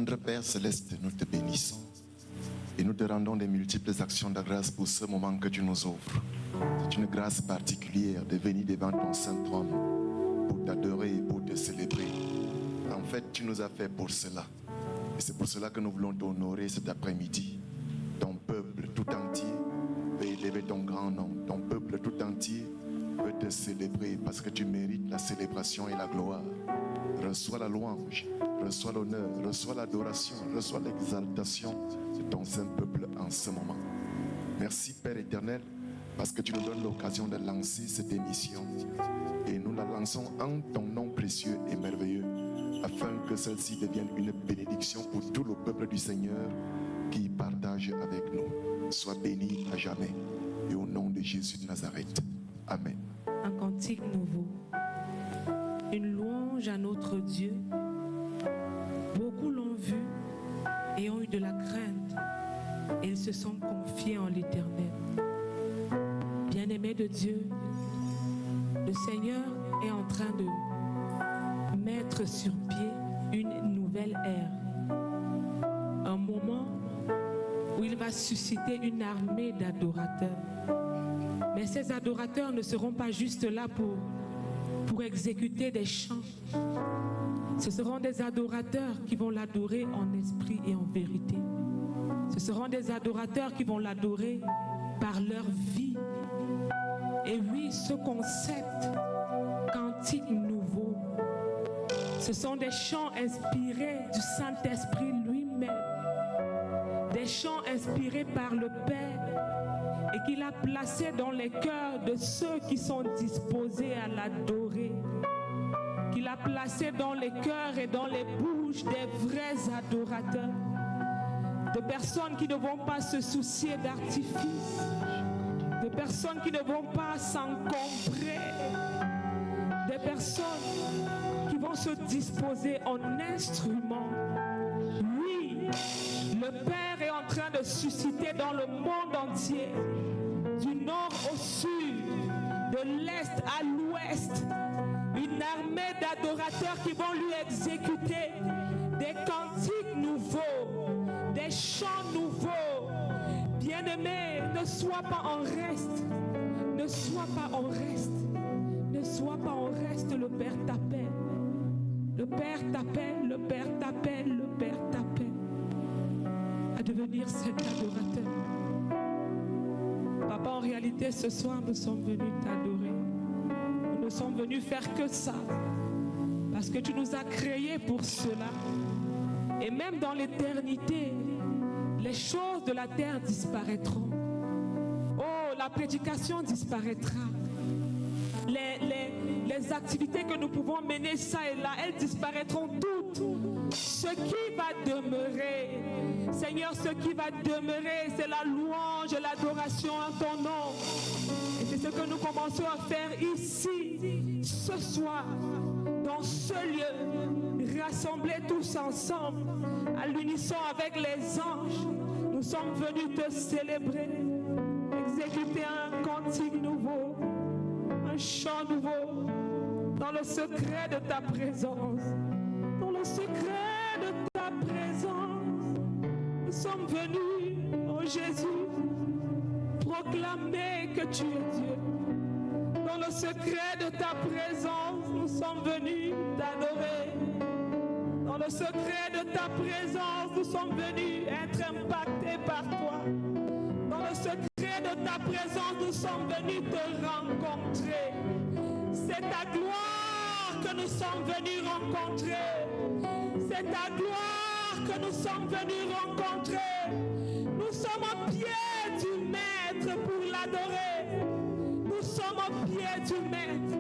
Tendre Père Céleste, nous te bénissons et nous te rendons des multiples actions de grâce pour ce moment que tu nous offres. C'est une grâce particulière de venir devant ton saint trône pour t'adorer et pour te célébrer. En fait, tu nous as fait pour cela. Et c'est pour cela que nous voulons t'honorer cet après-midi. Ton peuple tout entier veut élever ton grand nom. Ton peuple tout entier veut te célébrer parce que tu mérites la célébration et la gloire. Reçois la louange, reçois l'honneur, reçois l'adoration, reçois l'exaltation de ton saint peuple en ce moment. Merci Père éternel parce que tu nous donnes l'occasion de lancer cette émission. Et nous la lançons en ton nom précieux et merveilleux afin que celle-ci devienne une bénédiction pour tout le peuple du Seigneur qui partage avec nous. Sois béni à jamais. Et au nom de Jésus de Nazareth. Amen. Un cantique nouveau. Une louange à notre Dieu. Beaucoup l'ont vu et ont eu de la crainte et ils se sont confiés en l'Éternel. Bien-aimés de Dieu, le Seigneur est en train de mettre sur pied une nouvelle ère. Un moment où il va susciter une armée d'adorateurs. Mais ces adorateurs ne seront pas juste là pour exécuter des chants. Ce seront des adorateurs qui vont l'adorer en esprit et en vérité. Ce seront des adorateurs qui vont l'adorer par leur vie. Et oui, ce concept cantique nouveau, ce sont des chants inspirés du Saint-Esprit lui-même. Des chants inspirés par le Père et qu'il a placés dans les cœurs de ceux qui sont disposés à l'adorer. Qu'il a placés dans les cœurs et dans les bouches des vrais adorateurs. De personnes qui ne vont pas se soucier d'artifice. De personnes qui ne vont pas s'encombrer. Des personnes qui vont se disposer en instruments. Oui, le Père est en train de susciter dans le monde entier, du nord au sud, de l'est à l'ouest, une armée d'adorateurs qui vont lui exécuter des cantiques nouveaux, des chants nouveaux. Bien-aimé, ne sois pas en reste, ne sois pas en reste, ne sois pas en reste, le Père t'appelle. Le Père t'appelle, le Père t'appelle, le Père t'appelle à devenir cet adorateur. Papa, en réalité, ce soir, nous sommes venus t'adorer. Nous ne sommes venus faire que ça. Parce que tu nous as créés pour cela. Et même dans l'éternité, les choses de la terre disparaîtront. Oh, la prédication disparaîtra. Les activités que nous pouvons mener ça et là, elles disparaîtront toutes. Ce qui va demeurer, Seigneur, ce qui va demeurer, c'est la louange et l'adoration en ton nom. Et c'est ce que nous commençons à faire ici, ce soir, dans ce lieu, rassemblés tous ensemble, à l'unisson avec les anges. Nous sommes venus te célébrer, exécuter un cantique nouveau, un chant nouveau, dans le secret de ta présence. Dans le secret de ta présence, nous sommes venus, oh Jésus, proclamer que tu es Dieu. Dans le secret de ta présence, nous sommes venus t'adorer. Dans le secret de ta présence, nous sommes venus être impactés par toi. Dans le secret de ta présence, nous sommes venus te rencontrer. C'est ta gloire que nous sommes venus rencontrer. C'est ta gloire que nous sommes venus rencontrer. Nous sommes au pied du Maître pour l'adorer. Nous sommes au pied du Maître.